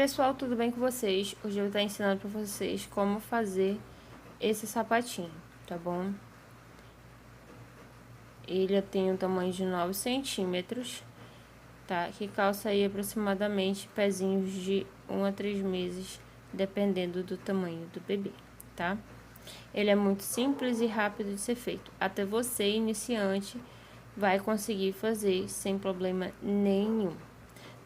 Pessoal, tudo bem com vocês? Hoje eu vou estar ensinando para vocês como fazer esse sapatinho, tá bom? Ele tem um tamanho de 9 centímetros, tá? Que calça aí aproximadamente pezinhos de 1 a 3 meses, dependendo do tamanho do bebê, tá? Ele é muito simples e rápido de ser feito. Até você, iniciante, vai conseguir fazer sem problema nenhum.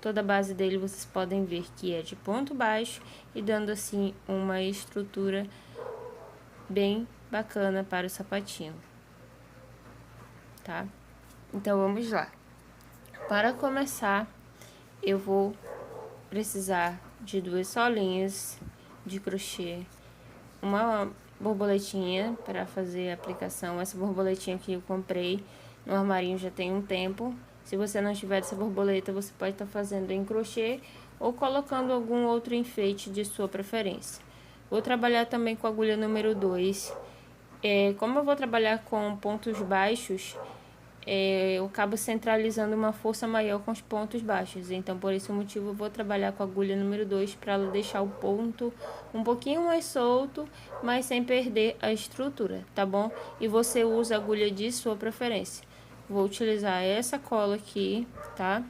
Toda a base dele vocês podem ver que é de ponto baixo e dando assim uma estrutura bem bacana para o sapatinho, tá? Então vamos lá. Para começar, eu vou precisar de 2 solinhas de crochê, uma borboletinha para fazer a aplicação. Essa borboletinha que eu comprei no armarinho já tem um tempo. Se você não tiver essa borboleta, você pode estar fazendo em crochê ou colocando algum outro enfeite de sua preferência. Vou trabalhar também com a agulha número 2. Como eu vou trabalhar com pontos baixos, eu acabo centralizando uma força maior com os pontos baixos. Então, por esse motivo, eu vou trabalhar com a agulha número 2 para ela deixar o ponto um pouquinho mais solto, mas sem perder a estrutura, tá bom? E você usa a agulha de sua preferência. Vou utilizar essa cola aqui, tá?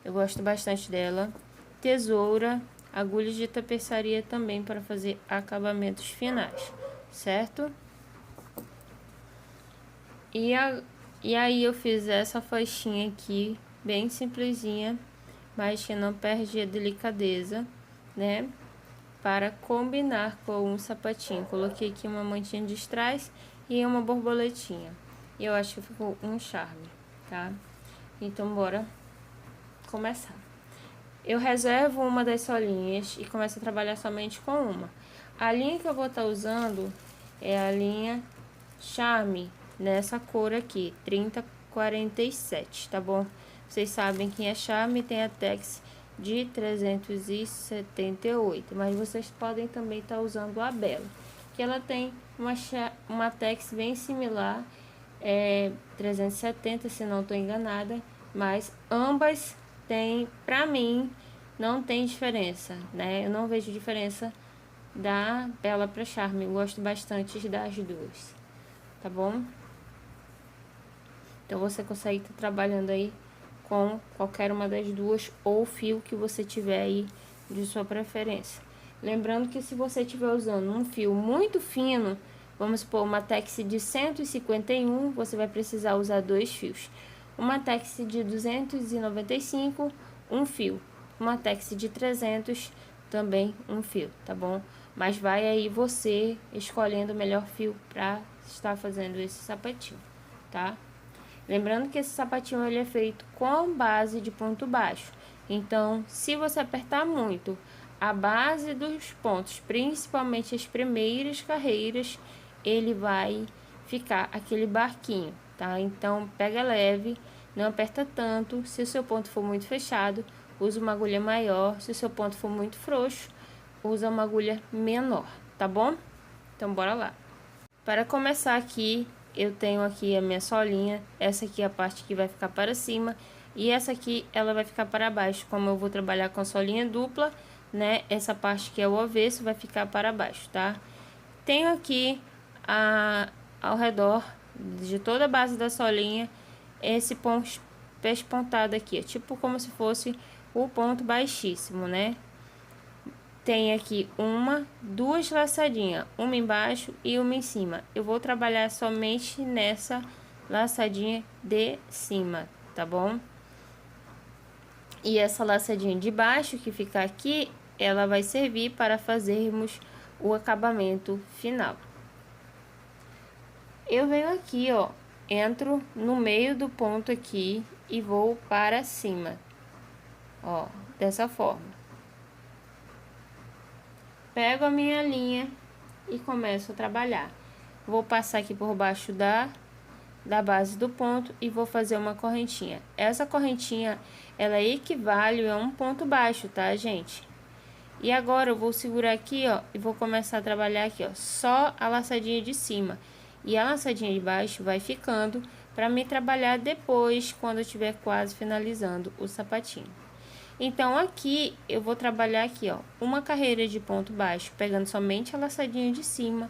Eu gosto bastante dela. Tesoura, agulha de tapeçaria também para fazer acabamentos finais, certo? E aí eu fiz essa faixinha aqui, bem simplesinha, mas que não perde a delicadeza, né? Para combinar com um sapatinho. Coloquei aqui uma mantinha de strass e uma borboletinha. E eu acho que ficou um charme, tá? Então, bora começar. Eu reservo uma das solinhas e começo a trabalhar somente com uma. A linha que eu vou estar usando é a linha Charme, nessa cor aqui, 3047, tá bom? Vocês sabem que a Charme tem a Tex de 378, mas vocês podem também estar usando a Bella, que ela tem uma Tex bem similar, 370, se não estou enganada, mas ambas têm, pra mim, não tem diferença, né? Eu não vejo diferença da Bella pra Charme, eu gosto bastante das duas, tá bom? Então, você consegue estar trabalhando aí com qualquer uma das duas ou fio que você tiver aí de sua preferência. Lembrando que se você estiver usando um fio muito fino, vamos supor uma Tex de 151, você vai precisar usar 2 fios. Uma Tex de 295, um fio. Uma Tex de 300, também um fio, tá bom? Mas vai aí você escolhendo o melhor fio para estar fazendo esse sapatinho, tá? Lembrando que esse sapatinho ele é feito com base de ponto baixo. Então, se você apertar muito a base dos pontos, principalmente as primeiras carreiras, ele vai ficar aquele barquinho, tá? Então, pega leve, não aperta tanto. Se o seu ponto for muito fechado, usa uma agulha maior. Se o seu ponto for muito frouxo, usa uma agulha menor, tá bom? Então, bora lá. Para começar aqui, eu tenho aqui a minha solinha, essa aqui é a parte que vai ficar para cima, e essa aqui ela vai ficar para baixo. Como eu vou trabalhar com a solinha dupla, né, essa parte que é o avesso vai ficar para baixo, tá? Tenho aqui ao redor de toda a base da solinha, esse ponto pespontado aqui, tipo como se fosse o ponto baixíssimo, né? Tem aqui duas laçadinhas, uma embaixo e uma em cima. Eu vou trabalhar somente nessa laçadinha de cima, tá bom? E essa laçadinha de baixo que fica aqui, ela vai servir para fazermos o acabamento final. Eu venho aqui, ó, entro no meio do ponto aqui e vou para cima, ó, dessa forma. Pego a minha linha e começo a trabalhar. Vou passar aqui por baixo da base do ponto e vou fazer uma correntinha. Essa correntinha, ela equivale a um ponto baixo, tá, gente? E agora eu vou segurar aqui, ó, e vou começar a trabalhar aqui, ó, só a laçadinha de cima. E a laçadinha de baixo vai ficando para me trabalhar depois, quando eu estiver quase finalizando o sapatinho. Então, aqui, eu vou trabalhar aqui, ó, uma carreira de ponto baixo, pegando somente a laçadinha de cima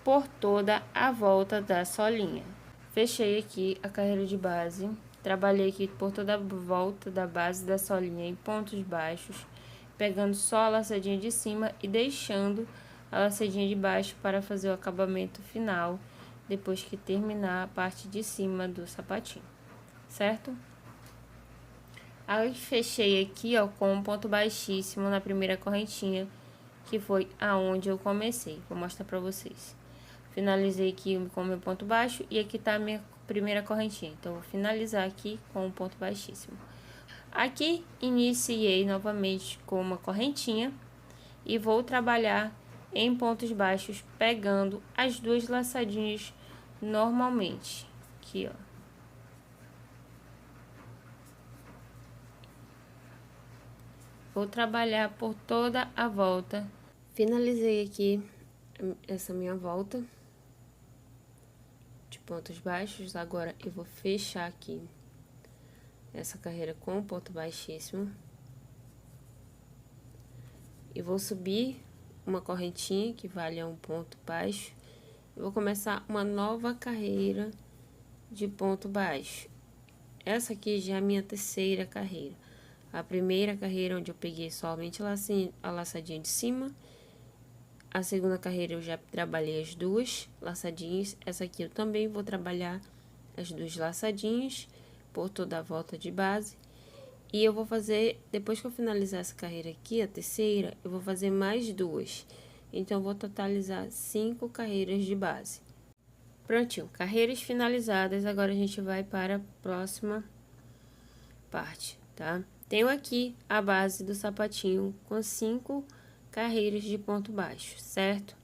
por toda a volta da solinha. Fechei aqui a carreira de base, trabalhei aqui por toda a volta da base da solinha em pontos baixos, pegando só a laçadinha de cima e deixando a laçadinha de baixo para fazer o acabamento final, depois que terminar a parte de cima do sapatinho, certo? Aí fechei aqui, ó, com um ponto baixíssimo na primeira correntinha, que foi aonde eu comecei. Vou mostrar pra vocês. Finalizei aqui com o meu ponto baixo e aqui tá a minha primeira correntinha. Então, vou finalizar aqui com um ponto baixíssimo. Aqui, iniciei novamente com uma correntinha e vou trabalhar em pontos baixos, pegando as duas laçadinhas normalmente. Aqui, ó. Vou trabalhar por toda a volta. Finalizei aqui essa minha volta de pontos baixos. Agora, eu vou fechar aqui essa carreira com um ponto baixíssimo. E vou subir uma correntinha que vale a um ponto baixo. E vou começar uma nova carreira de ponto baixo. Essa aqui já é a minha terceira carreira. A primeira carreira onde eu peguei somente a laçadinha de cima. A segunda carreira eu já trabalhei as duas laçadinhas. Essa aqui eu também vou trabalhar as duas laçadinhas por toda a volta de base. E eu vou fazer, depois que eu finalizar essa carreira aqui, a terceira, eu vou fazer mais duas. Então, eu vou totalizar 5 carreiras de base. Prontinho, carreiras finalizadas. Agora, a gente vai para a próxima parte, tá? Tenho aqui a base do sapatinho com 5 carreiras de ponto baixo, certo?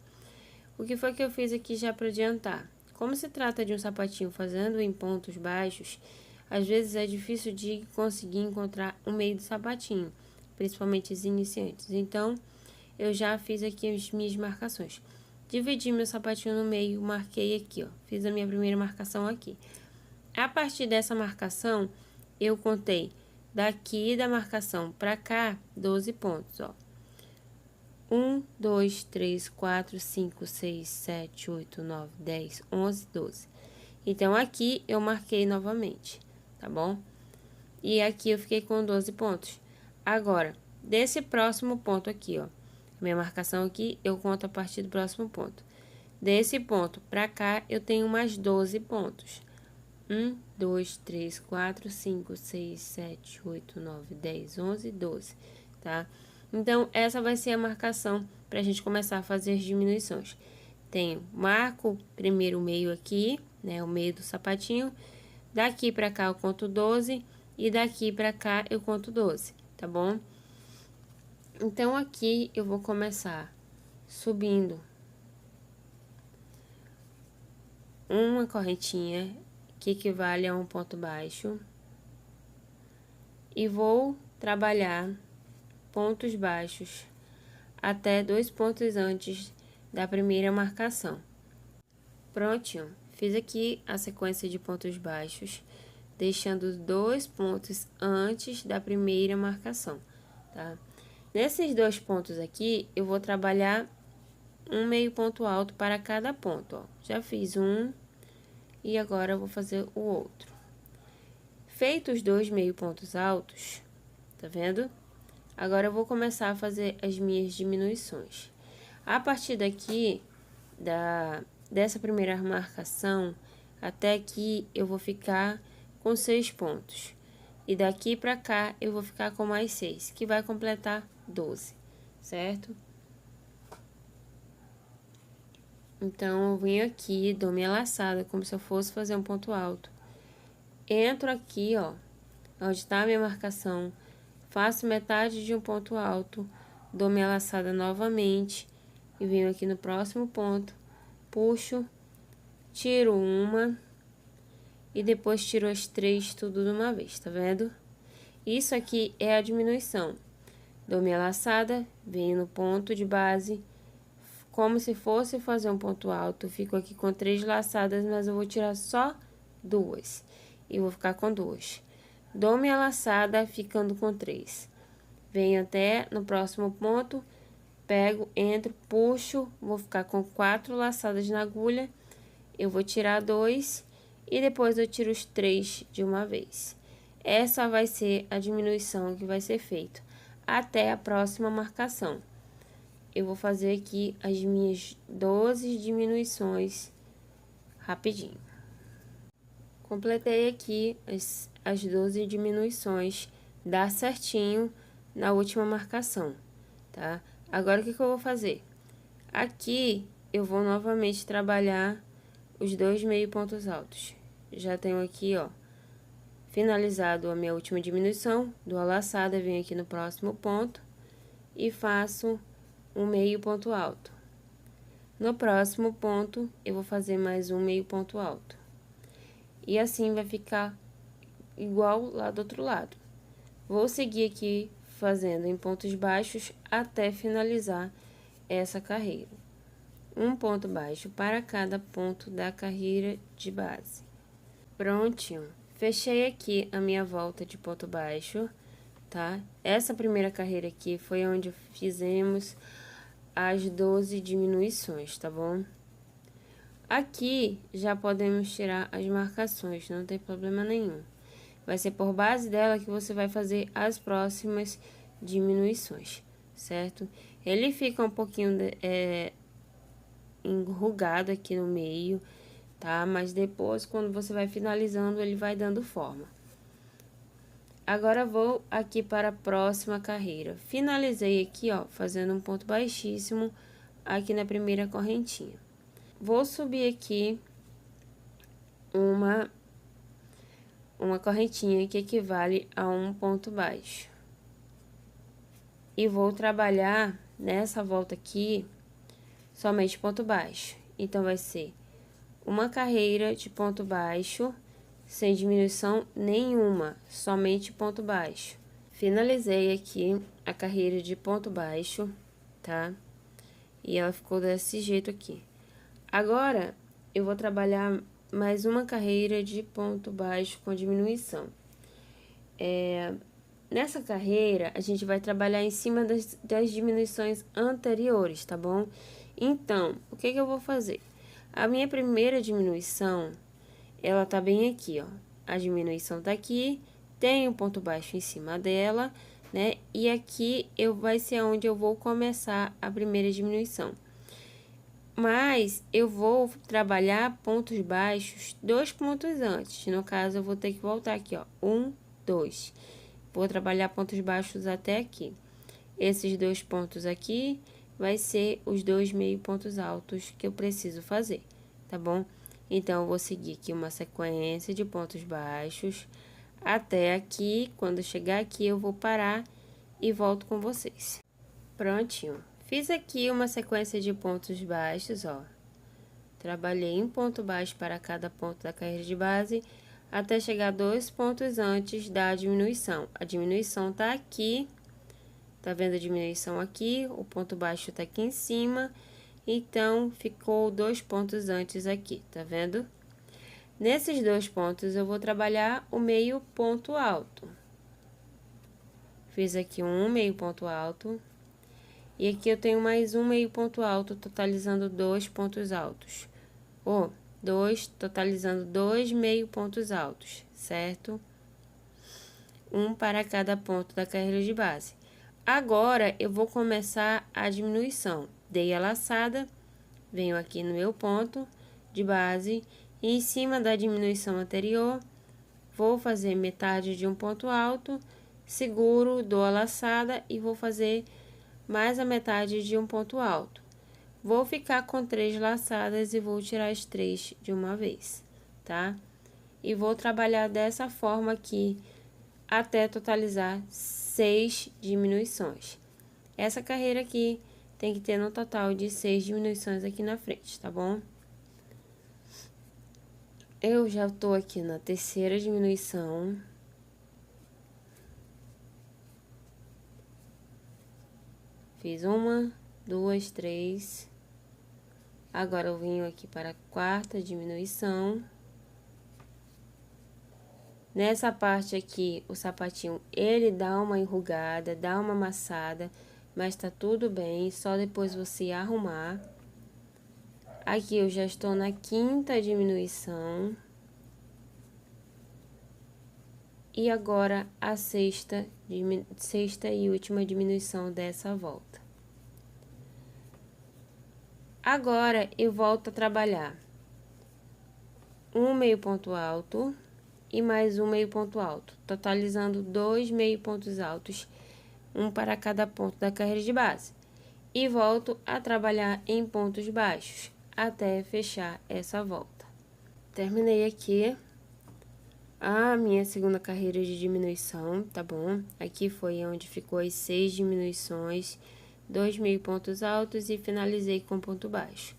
O que foi que eu fiz aqui já para adiantar? Como se trata de um sapatinho fazendo em pontos baixos, às vezes é difícil de conseguir encontrar o meio do sapatinho, principalmente os iniciantes. Então, eu já fiz aqui as minhas marcações. Dividi meu sapatinho no meio, marquei aqui, ó. Fiz a minha primeira marcação aqui. A partir dessa marcação, eu contei daqui da marcação pra cá, 12 pontos, ó. 1, 2, 3, 4, 5, 6, 7, 8, 9, 10, 11, 12. Então, aqui eu marquei novamente, tá bom? E aqui eu fiquei com 12 pontos. Agora, desse próximo ponto aqui, ó. Minha marcação aqui, eu conto a partir do próximo ponto. Desse ponto pra cá, eu tenho mais 12 pontos. 1, 2, 3, 4, 5, 6, 7, 8, 9, 10, 11, 12, tá? Então, essa vai ser a marcação pra gente começar a fazer as diminuições. Marco primeiro o meio aqui, né? O meio do sapatinho. Daqui pra cá eu conto 12 e daqui pra cá eu conto 12, tá bom? Então, aqui eu vou começar subindo uma correntinha que equivale a um ponto baixo, e vou trabalhar pontos baixos até 2 pontos antes da primeira marcação. Prontinho, fiz aqui a sequência de pontos baixos, deixando 2 pontos antes da primeira marcação, tá? Nesses 2 pontos aqui, eu vou trabalhar um meio ponto alto para cada ponto, ó. Já fiz um e agora eu vou fazer o outro. Feitos os 2 meio pontos altos, tá vendo? Agora eu vou começar a fazer as minhas diminuições. A partir daqui, dessa primeira marcação, até aqui eu vou ficar com 6 pontos. E daqui pra cá eu vou ficar com mais 6, que vai completar 12, certo? Então, eu venho aqui, dou minha laçada, como se eu fosse fazer um ponto alto. Entro aqui, ó, onde tá a minha marcação, faço metade de um ponto alto, dou minha laçada novamente e venho aqui no próximo ponto, puxo, tiro uma e depois tiro as 3 tudo de uma vez, tá vendo? Isso aqui é a diminuição. Dou minha laçada, venho no ponto de base, como se fosse fazer um ponto alto, fico aqui com 3 laçadas, mas eu vou tirar só 2. E vou ficar com 2. Dou minha laçada, ficando com 3. venho até no próximo ponto, pego, entro, puxo, vou ficar com 4 laçadas na agulha, eu vou tirar 2 e depois eu tiro os 3 de uma vez. Essa vai ser a diminuição que vai ser feita até a próxima marcação. Eu vou fazer aqui as minhas 12 diminuições rapidinho. Completei aqui as 12 diminuições, dá certinho na última marcação, tá? Agora, o que eu vou fazer? Aqui, eu vou novamente trabalhar os 2 meio pontos altos. Já tenho aqui, ó, finalizado a minha última diminuição, dou a laçada, venho aqui no próximo ponto e faço um meio ponto alto. No próximo ponto, eu vou fazer mais um meio ponto alto. E assim vai ficar igual lá do outro lado. Vou seguir aqui fazendo em pontos baixos até finalizar essa carreira. Um ponto baixo para cada ponto da carreira de base. Prontinho. Fechei aqui a minha volta de ponto baixo, tá? Essa primeira carreira aqui foi onde fizemos as 12 diminuições, tá bom? Aqui já podemos tirar as marcações, não tem problema nenhum. Vai ser por base dela que você vai fazer as próximas diminuições, certo? Ele fica um pouquinho enrugado aqui no meio, tá? Mas depois, quando você vai finalizando, ele vai dando forma. Agora, vou aqui para a próxima carreira. Finalizei aqui, ó, fazendo um ponto baixíssimo aqui na primeira correntinha. Vou subir aqui uma correntinha que equivale a um ponto baixo. E vou trabalhar nessa volta aqui somente ponto baixo. Então, vai ser uma carreira de ponto baixo, sem diminuição nenhuma, somente ponto baixo. Finalizei aqui a carreira de ponto baixo, tá? E ela ficou desse jeito aqui. Agora, eu vou trabalhar mais uma carreira de ponto baixo com diminuição. Nessa carreira, a gente vai trabalhar em cima das diminuições anteriores, tá bom? Então, o que eu vou fazer? A minha primeira diminuição, ela tá bem aqui, ó. A diminuição tá aqui, tem um ponto baixo em cima dela, né? E aqui vai ser onde eu vou começar a primeira diminuição. Mas eu vou trabalhar pontos baixos 2 pontos antes. No caso, eu vou ter que voltar aqui, ó. 1, 2. Vou trabalhar pontos baixos até aqui. Esses 2 pontos aqui vai ser os 2 meio pontos altos que eu preciso fazer, tá bom? Então, eu vou seguir aqui uma sequência de pontos baixos até aqui. Quando chegar aqui, eu vou parar e volto com vocês. Prontinho. Fiz aqui uma sequência de pontos baixos, ó. Trabalhei um ponto baixo para cada ponto da carreira de base, até chegar 2 pontos antes da diminuição. A diminuição tá aqui, tá vendo a diminuição aqui? O ponto baixo tá aqui em cima, então, ficou 2 pontos antes aqui, tá vendo? Nesses 2 pontos, eu vou trabalhar o meio ponto alto. Fiz aqui um meio ponto alto. E aqui eu tenho mais um meio ponto alto, totalizando 2 pontos altos. Ou, 2, totalizando 2 meio pontos altos, certo? Um para cada ponto da carreira de base. Agora, eu vou começar a diminuição. Dei a laçada, venho aqui no meu ponto de base, e em cima da diminuição anterior, vou fazer metade de um ponto alto, seguro, dou a laçada e vou fazer mais a metade de um ponto alto. Vou ficar com 3 laçadas e vou tirar as 3 de uma vez, tá? E vou trabalhar dessa forma aqui até totalizar 6 diminuições. Essa carreira aqui tem que ter no total de 6 diminuições aqui na frente, tá bom? Eu já tô aqui na terceira diminuição. Fiz 1, 2, 3. Agora, eu venho aqui para a quarta diminuição. Nessa parte aqui, o sapatinho, ele dá uma enrugada, dá uma amassada, mas tá tudo bem, só depois você arrumar. Aqui eu já estou na 5ª diminuição. E agora a sexta e última diminuição dessa volta. Agora eu volto a trabalhar um meio ponto alto e mais um meio ponto alto, totalizando 2 meio pontos altos, um para cada ponto da carreira de base. E volto a trabalhar em pontos baixos até fechar essa volta. Terminei aqui a minha segunda carreira de diminuição, tá bom? Aqui foi onde ficou as 6 diminuições, 2 meio pontos altos e finalizei com ponto baixo,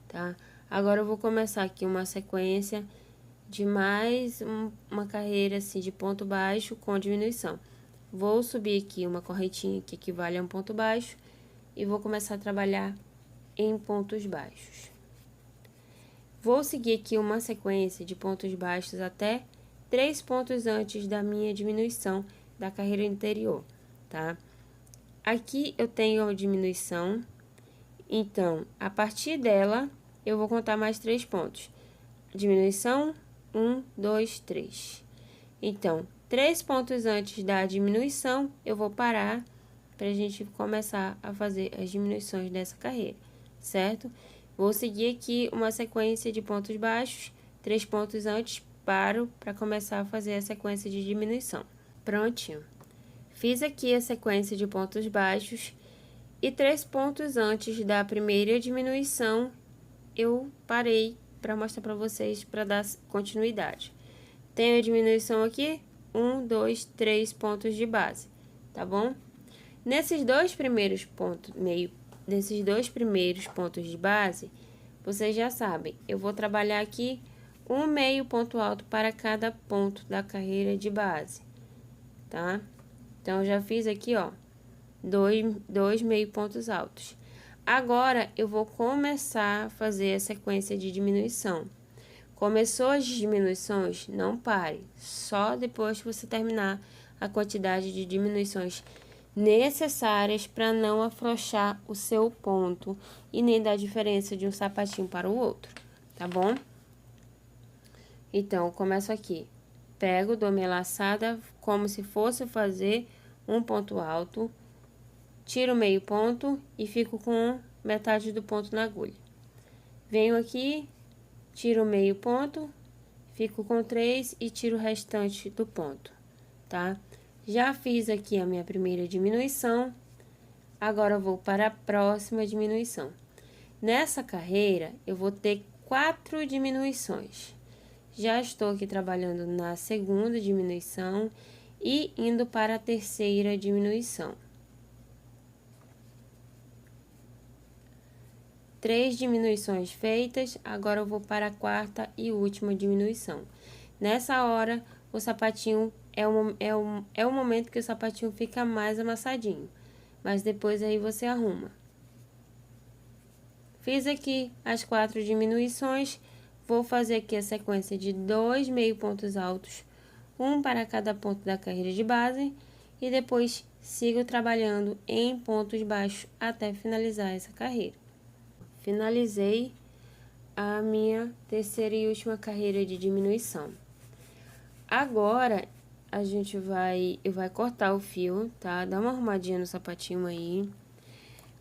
tá? Agora eu vou começar aqui uma sequência de mais uma carreira assim de ponto baixo com diminuição. Vou subir aqui uma correntinha que equivale a um ponto baixo e vou começar a trabalhar em pontos baixos. Vou seguir aqui uma sequência de pontos baixos até 3 pontos antes da minha diminuição da carreira anterior, tá? Aqui eu tenho a diminuição, então, a partir dela, eu vou contar mais 3 pontos. Diminuição, 1, 2, 3. Então, 3 pontos antes da diminuição, eu vou parar pra gente começar a fazer as diminuições dessa carreira, certo? Vou seguir aqui uma sequência de pontos baixos, 3 pontos antes, paro para começar a fazer a sequência de diminuição. Prontinho. Fiz aqui a sequência de pontos baixos e 3 pontos antes da primeira diminuição, eu parei para mostrar para vocês, para dar continuidade. Tenho a diminuição aqui, 1, 2, 3 pontos de base, tá bom? Nesses dois primeiros pontos de base, vocês já sabem, eu vou trabalhar aqui um meio ponto alto para cada ponto da carreira de base, tá? Então, eu já fiz aqui, ó, dois meio pontos altos. Agora, eu vou começar a fazer a sequência de diminuição. Começou as diminuições, não pare, só depois que você terminar a quantidade de diminuições necessárias para não afrouxar o seu ponto e nem dar diferença de um sapatinho para o outro, tá bom? Então, eu começo aqui, pego, dou minha laçada como se fosse fazer um ponto alto, tiro meio ponto e fico com metade do ponto na agulha. Venho aqui, tiro meio ponto, fico com 3 e tiro o restante do ponto, tá? Já fiz aqui a minha primeira diminuição, agora eu vou para a próxima diminuição. Nessa carreira, eu vou ter 4 diminuições. Já estou aqui trabalhando na segunda diminuição e indo para a terceira diminuição. 3 diminuições feitas, agora eu vou para a quarta e última diminuição. Nessa hora, o sapatinho é o momento que o sapatinho fica mais amassadinho, mas depois aí você arruma. Fiz aqui as 4 diminuições, vou fazer aqui a sequência de 2 meio pontos altos, um para cada ponto da carreira de base, e depois sigo trabalhando em pontos baixos até finalizar essa carreira. Finalizei a minha terceira e última carreira de diminuição. Agora, eu vai cortar o fio, tá? Dá uma arrumadinha no sapatinho aí.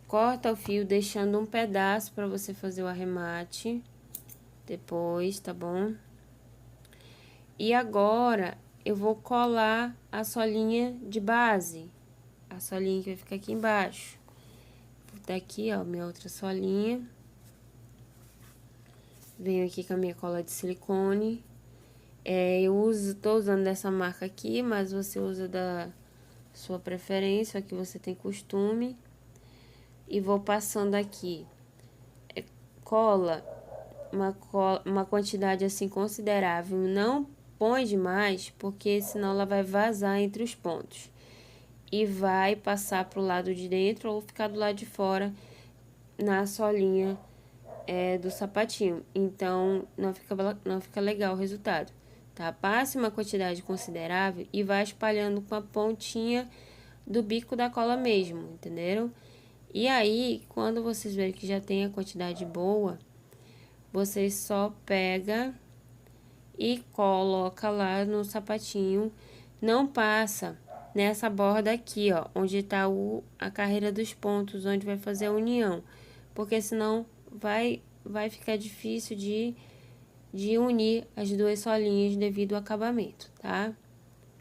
Corta o fio, deixando um pedaço para você fazer o arremate depois, tá bom? E agora, eu vou colar a solinha de base, a solinha que vai ficar aqui embaixo. Daqui, ó, minha outra solinha. Venho aqui com a minha cola de silicone. Tô usando dessa marca aqui, mas você usa da sua preferência, que você tem costume. E vou passando aqui uma quantidade assim considerável. Não põe demais, porque senão ela vai vazar entre os pontos. E vai passar pro lado de dentro ou ficar do lado de fora na solinha do sapatinho. Então, não fica legal o resultado. tá? Passe uma quantidade considerável e vai espalhando com a pontinha do bico da cola mesmo, entenderam? E aí, quando vocês verem que já tem a quantidade boa, vocês só pega e coloca lá no sapatinho. Não passa nessa borda aqui, ó, onde tá a carreira dos pontos, onde vai fazer a união, porque senão vai ficar difícil de unir as duas solinhas devido ao acabamento, tá?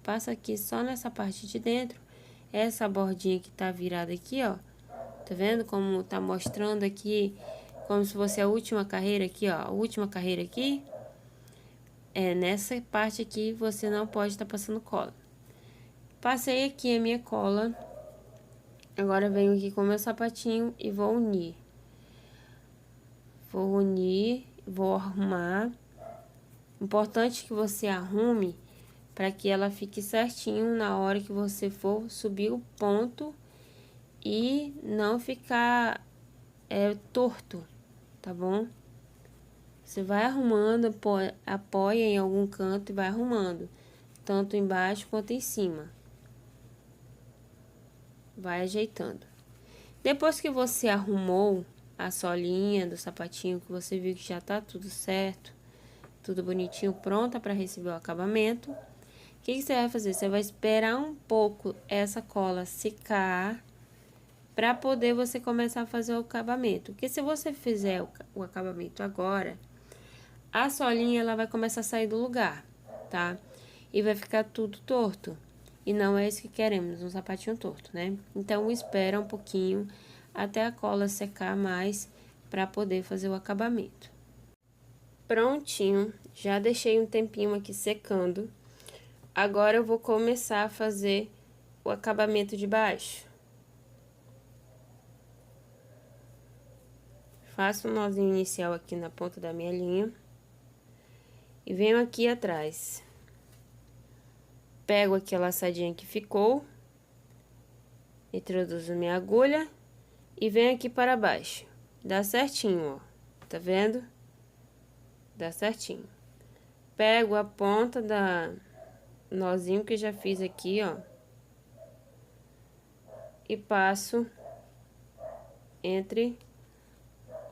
Passa aqui só nessa parte de dentro, essa bordinha que tá virada aqui, ó, tá vendo como tá mostrando aqui, como se fosse a última carreira aqui, ó, a última carreira aqui. Nessa parte aqui você não pode estar passando cola. Passei aqui a minha cola, agora venho aqui com o meu sapatinho e vou unir. Vou unir, vou arrumar. Importante que você arrume para que ela fique certinho na hora que você for subir o ponto e não ficar torto, tá bom? Você vai arrumando, apoia em algum canto e vai arrumando, tanto embaixo quanto em cima. Vai ajeitando. Depois que você arrumou a solinha do sapatinho, que você viu que já tá tudo certo, tudo bonitinho, pronta para receber o acabamento, o que você vai fazer? Você vai esperar um pouco essa cola secar para poder você começar a fazer o acabamento. Porque se você fizer o acabamento agora, a solinha ela vai começar a sair do lugar, tá? E vai ficar tudo torto. E não é isso que queremos, um sapatinho torto, né? Então, espera um pouquinho até a cola secar mais para poder fazer o acabamento. Prontinho, já deixei um tempinho aqui secando. Agora, eu vou começar a fazer o acabamento de baixo. Faço um nozinho inicial aqui na ponta da minha linha. E venho aqui atrás. Pego aqui a laçadinha que ficou. Introduzo minha agulha. E venho aqui para baixo. Dá certinho, ó. Tá vendo? Dá certinho. Pego a ponta da nozinho que já fiz aqui, ó. E passo entre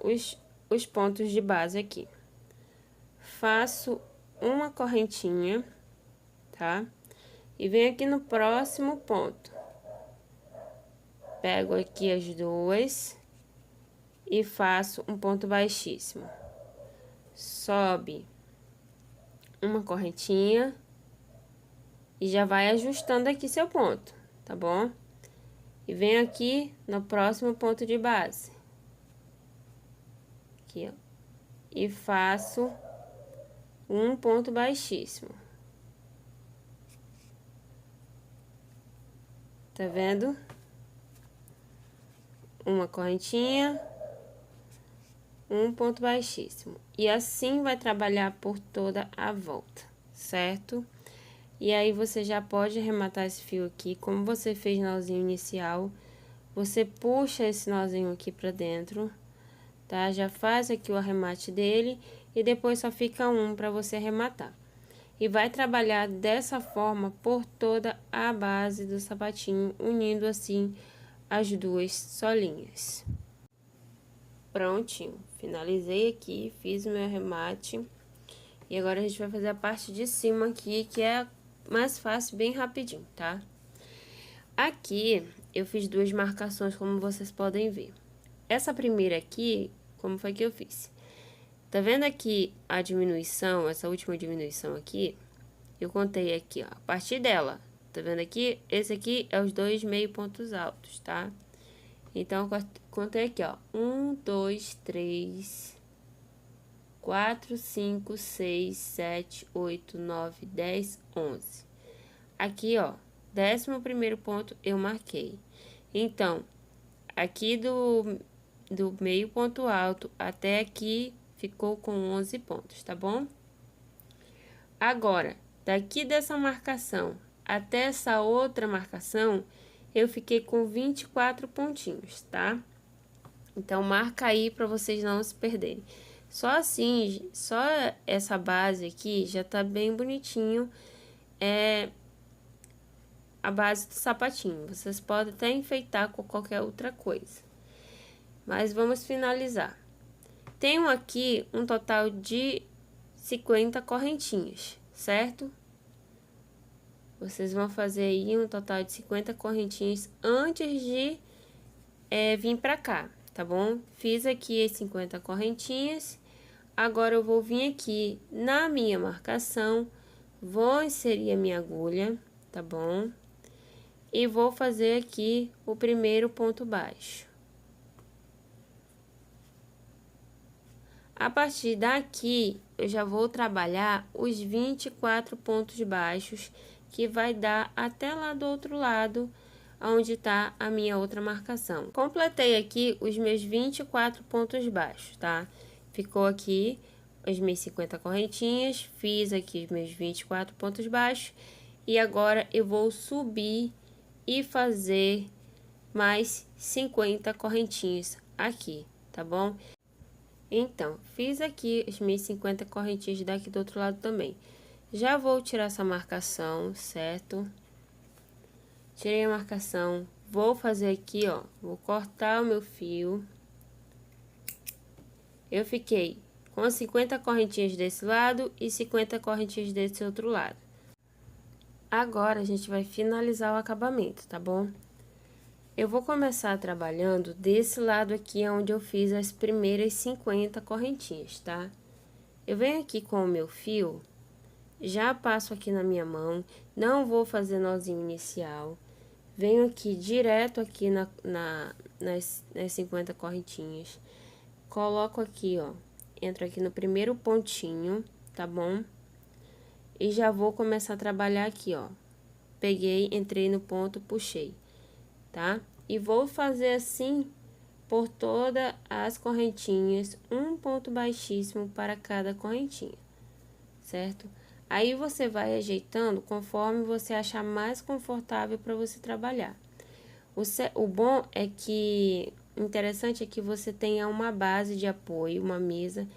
os pontos de base aqui. Faço uma correntinha, tá? E venho aqui no próximo ponto. Pego aqui as duas e faço um ponto baixíssimo. Sobe uma correntinha e já vai ajustando aqui seu ponto, tá bom? E venho aqui no próximo ponto de base. Aqui, ó. E faço um ponto baixíssimo. Tá vendo? Uma correntinha, um ponto baixíssimo. E assim vai trabalhar por toda a volta, certo? E aí, você já pode arrematar esse fio aqui, como você fez nozinho inicial. Você puxa esse nozinho aqui pra dentro, tá? Já faz aqui o arremate dele e depois só fica um pra você arrematar. E vai trabalhar dessa forma por toda a base do sapatinho, unindo assim as duas solinhas. Prontinho, finalizei aqui, fiz o meu arremate. E agora a gente vai fazer a parte de cima aqui, que é mais fácil, bem rapidinho, tá? Aqui, eu fiz duas marcações, como vocês podem ver. Essa primeira aqui, como foi que eu fiz? Tá vendo aqui a diminuição, essa última diminuição aqui? Eu contei aqui, ó, a partir dela. Tá vendo aqui? Esse aqui é os dois meio pontos altos, tá? Então, contei aqui, ó. 1, 2, 3, 4, 5, 6, 7, 8, 9, 10, 11. Aqui, ó, 11º ponto eu marquei. Então, aqui do meio ponto alto até aqui ficou com 11 pontos, tá bom? Agora, daqui dessa marcação até essa outra marcação, eu fiquei com 24 pontinhos, tá? Então, marca aí para vocês não se perderem. Só assim, só essa base aqui já tá bem bonitinho, a base do sapatinho. Vocês podem até enfeitar com qualquer outra coisa. Mas vamos finalizar. Tenho aqui um total de 50 correntinhas, certo? Vocês vão fazer aí um total de 50 correntinhas antes de vir pra cá, tá bom? Fiz aqui as 50 correntinhas. Agora, eu vou vir aqui na minha marcação, vou inserir a minha agulha, tá bom? E vou fazer aqui o primeiro ponto baixo. A partir daqui, eu já vou trabalhar os 24 pontos baixos, que vai dar até lá do outro lado, onde tá a minha outra marcação. Completei aqui os meus 24 pontos baixos, tá? Ficou aqui as minhas 50 correntinhas, fiz aqui os meus 24 pontos baixos, e agora eu vou subir e fazer mais 50 correntinhas aqui, tá bom? Então, fiz aqui as minhas 50 correntinhas daqui do outro lado também. Já vou tirar essa marcação, certo? Tirei a marcação, vou fazer aqui, ó, vou cortar o meu fio. Eu fiquei com 50 correntinhas desse lado e 50 correntinhas desse outro lado. Agora, a gente vai finalizar o acabamento, tá bom? Eu vou começar trabalhando desse lado aqui, onde eu fiz as primeiras 50 correntinhas, tá? Eu venho aqui com o meu fio, já passo aqui na minha mão, não vou fazer nozinho inicial. Venho aqui direto aqui nas 50 correntinhas. Coloco aqui, ó, entro aqui no primeiro pontinho, tá bom? E já vou começar a trabalhar aqui, ó. Peguei, entrei no ponto, puxei, tá? E vou fazer assim por todas as correntinhas, um ponto baixíssimo para cada correntinha, certo? Aí, você vai ajeitando conforme você achar mais confortável para você trabalhar. O bom é que, interessante é que você tenha uma base de apoio, uma mesa,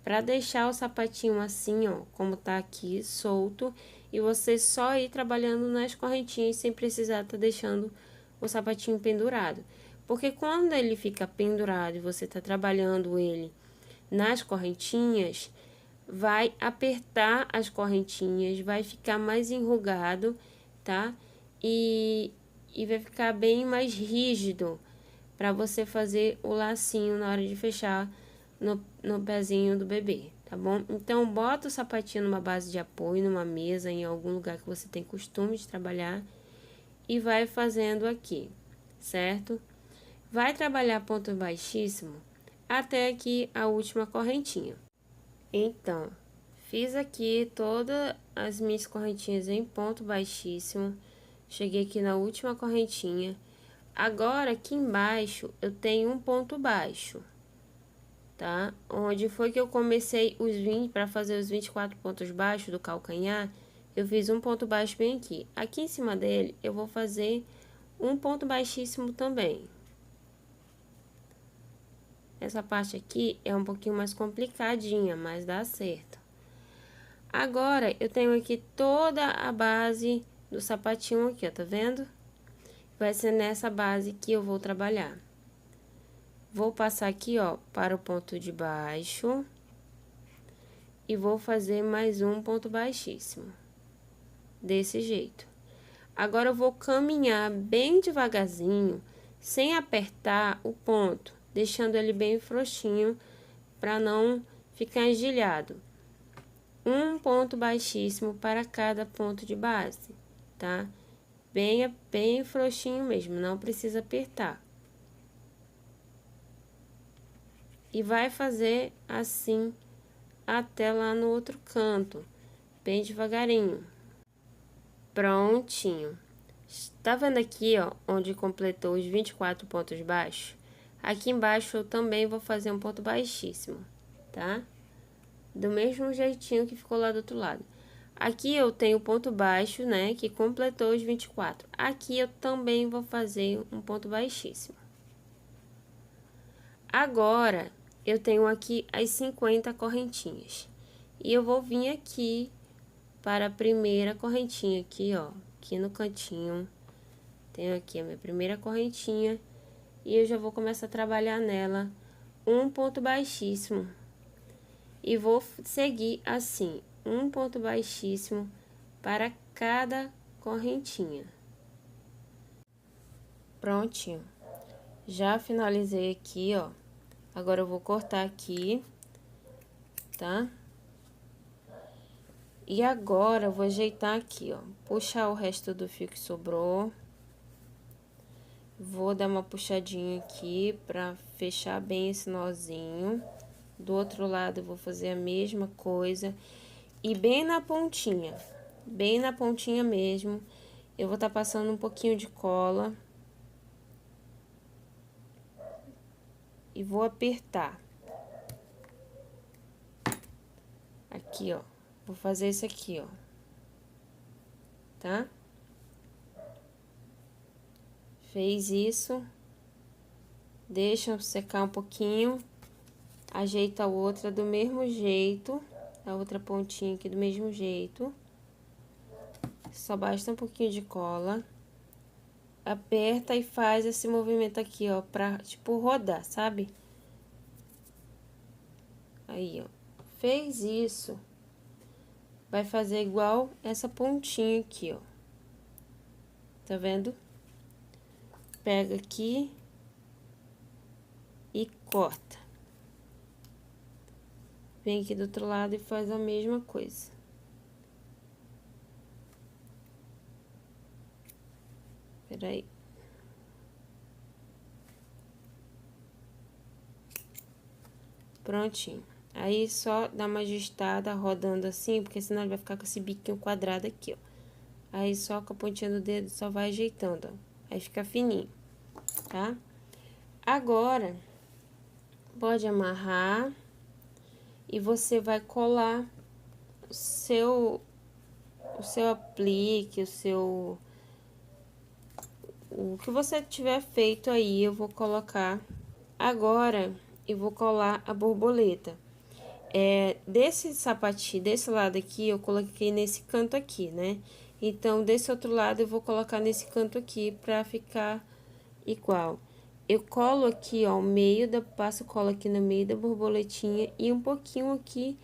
para deixar o sapatinho assim, ó, como tá aqui, solto, e você só ir trabalhando nas correntinhas sem precisar tá deixando o sapatinho pendurado. Porque quando ele fica pendurado e você tá trabalhando ele nas correntinhas, vai apertar as correntinhas, vai ficar mais enrugado, tá? E vai ficar bem mais rígido para você fazer o lacinho na hora de fechar no pezinho do bebê, tá bom? Então, bota o sapatinho numa base de apoio, numa mesa, em algum lugar que você tem costume de trabalhar, e vai fazendo aqui, certo? Vai trabalhar ponto baixíssimo até aqui a última correntinha. Então, fiz aqui todas as minhas correntinhas em ponto baixíssimo, cheguei aqui na última correntinha. Agora, aqui embaixo, eu tenho um ponto baixo, tá? Onde foi que eu comecei para fazer os 24 pontos baixos do calcanhar, eu fiz um ponto baixo bem aqui. Aqui em cima dele, eu vou fazer um ponto baixíssimo também. Essa parte aqui é um pouquinho mais complicadinha, mas dá certo. Agora, eu tenho aqui toda a base do sapatinho aqui, ó, tá vendo? Vai ser nessa base que eu vou trabalhar. Vou passar aqui, ó, para o ponto de baixo. E vou fazer mais um ponto baixíssimo. Desse jeito. Agora, eu vou caminhar bem devagarzinho, sem apertar o ponto, deixando ele bem frouxinho, para não ficar engelhado. Um ponto baixíssimo para cada ponto de base, tá? Bem frouxinho mesmo, não precisa apertar. E vai fazer assim até lá no outro canto, bem devagarinho. Prontinho. Tá vendo aqui, ó, onde completou os 24 pontos baixos? Aqui embaixo eu também vou fazer um ponto baixíssimo, tá? Do mesmo jeitinho que ficou lá do outro lado. Aqui eu tenho ponto baixo, né, que completou os 24. Aqui eu também vou fazer um ponto baixíssimo. Agora, eu tenho aqui as 50 correntinhas. E eu vou vir aqui para a primeira correntinha aqui, ó, aqui no cantinho. Tenho aqui a minha primeira correntinha e eu já vou começar a trabalhar nela um ponto baixíssimo. E vou seguir assim, um ponto baixíssimo para cada correntinha. Prontinho. Já finalizei aqui, ó. Agora eu vou cortar aqui, tá? E agora eu vou ajeitar aqui, ó. Puxar o resto do fio que sobrou. Vou dar uma puxadinha aqui pra fechar bem esse nozinho. Do outro lado eu vou fazer a mesma coisa. E bem na pontinha mesmo, eu vou estar passando um pouquinho de cola. E vou apertar. Aqui, ó. Vou fazer isso aqui, ó. Tá? Fez isso. Deixa secar um pouquinho. Ajeita a outra do mesmo jeito. A outra pontinha aqui do mesmo jeito. Só basta um pouquinho de cola. Aperta e faz esse movimento aqui, ó, pra, tipo, rodar, sabe? Aí, ó. Fez isso. Vai fazer igual essa pontinha aqui, ó. Tá vendo? Pega aqui e corta. Vem aqui do outro lado e faz a mesma coisa. Peraí. Prontinho. Aí, só dá uma ajustada rodando assim, porque senão ele vai ficar com esse biquinho quadrado aqui, ó. Aí, só com a pontinha do dedo, só vai ajeitando, ó. Aí, fica fininho, tá? Agora, pode amarrar e você vai colar o seu aplique, o que você tiver feito aí, eu vou colocar agora e vou colar a borboleta. Desse sapatinho, desse lado aqui, eu coloquei nesse canto aqui, né? Então, desse outro lado, eu vou colocar nesse canto aqui pra ficar igual. Eu colo aqui, ó, passo cola aqui no meio da borboletinha e um pouquinho aqui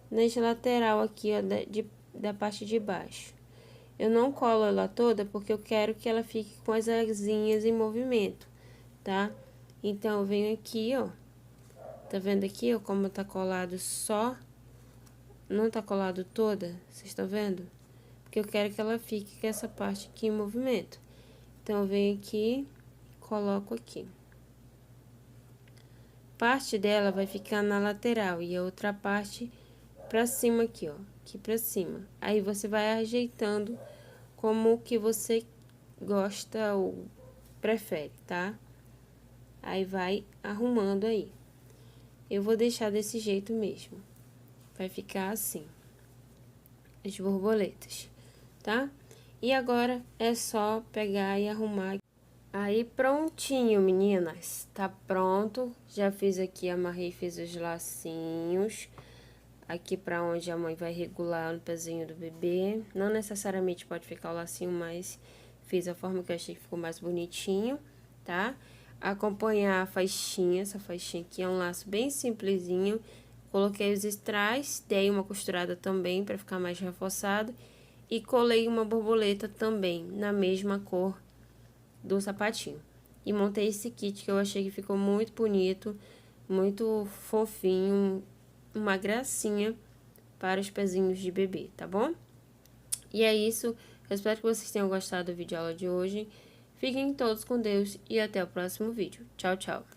nas lateral aqui, ó, da parte de baixo. Eu não colo ela toda porque eu quero que ela fique com as asinhas em movimento, tá? Então, eu venho aqui, ó. Tá vendo aqui, ó, como tá colado só? Não tá colado toda? Vocês estão vendo? Porque eu quero que ela fique com essa parte aqui em movimento. Então, eu venho aqui e coloco aqui. Parte dela vai ficar na lateral e a outra parte pra cima aqui, ó. Aqui pra cima. Aí, você vai ajeitando como que você gosta ou prefere, tá? Aí, vai arrumando aí. Eu vou deixar desse jeito mesmo. Vai ficar assim. As borboletas, tá? E agora, é só pegar e arrumar. Aí, prontinho, meninas. Tá pronto. Já fiz aqui, amarrei, fiz os lacinhos. Aqui pra onde a mãe vai regular no pezinho do bebê. Não necessariamente pode ficar o lacinho, mas fiz a forma que eu achei que ficou mais bonitinho, tá? Acompanhar a faixinha, essa faixinha aqui é um laço bem simplesinho. Coloquei os strass, dei uma costurada também pra ficar mais reforçado. E colei uma borboleta também, na mesma cor do sapatinho. E montei esse kit que eu achei que ficou muito bonito, muito fofinho, uma gracinha para os pezinhos de bebê, tá bom? E é isso, eu espero que vocês tenham gostado do vídeo aula de hoje. Fiquem todos com Deus e até o próximo vídeo. Tchau, tchau!